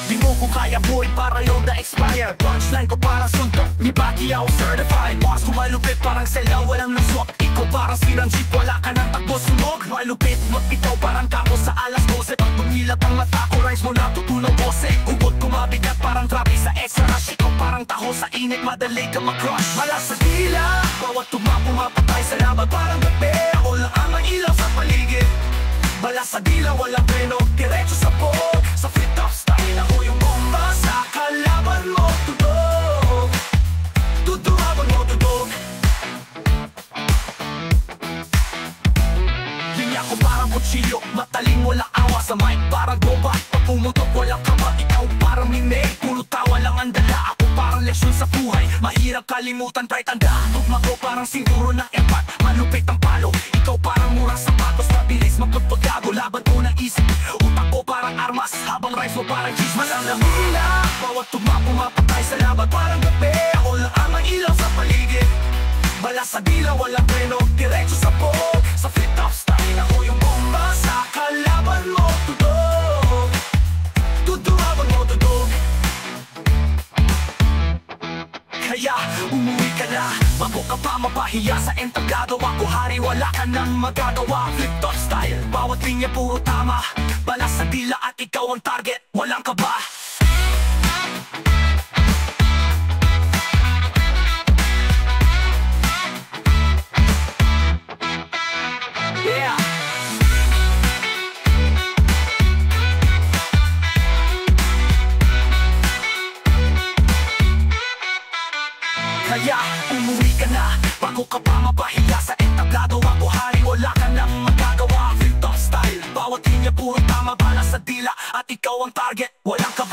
Di mo ko kaya boy, para yung na-expire. Punchline ko para suntok, ni Pacquiao certified. Boss ko malupit, parang sela, walang naswak. Ikaw parang sirang jeep, wala ka ng takbo sunog. Malupit, mag-itaw parang kako sa alas 12. Pag bumilat ang mata ko, rise mo natutunaw bose. Ubot ko mabigat, parang trapi sa extra rush. Ikaw parang taho sa init, madali ka mag-crush. Malas sa dila, bawat tuma pumapatay sa laban, parang gabi. Ako lang ang may ilaw sa paligid. Balas sa dila, walang preno, diretso sa pog. Sa flip-top style, ako yung bomba sa kalaban mo. Tudog, tutuhaban mo, tudog. Linya ko parang kutsilyo, mataling walang awa sa mic. Parang bomba, pag pumutok walang kaba. Ikaw parang mime, puro tawa lang ang dala. Ako parang leksyon sa buhay, mahirap kalimutan, try tanda. Tugma ko parang siguro ng epat, malupit ang palo. Ikaw parang murang sapatos, mabilis magpagpagago. Laban ko ng isip, utak ko parang armas. Habang rise mo parang cheese, malang lamila. Bawat tugma pumapatay sa laban, parang gabi. Ako lang ang may ilaw sa paligid. Balas sa dila, walang preno, diretso sa pog. Sa flip-top style, ako yung bomba sa kalaban mo. Tudog, tutuhaban mo, tudog. Kaya umuwi ka na, bago ka pa mapahiya sa entablado. Ako hari, wala ka nang magagawa. Flip-top style, bawat linya puro tama. Balas sa dila at ikaw ang target, walang kaba. Yeah. Kaya umuwi ka na, bago ka pa mapahiya sa entablado. Ako hari, wala ka nang magagawa. Flip-top style, bawat linya puro tama. Balas sa dila at ikaw ang target, walang kaba.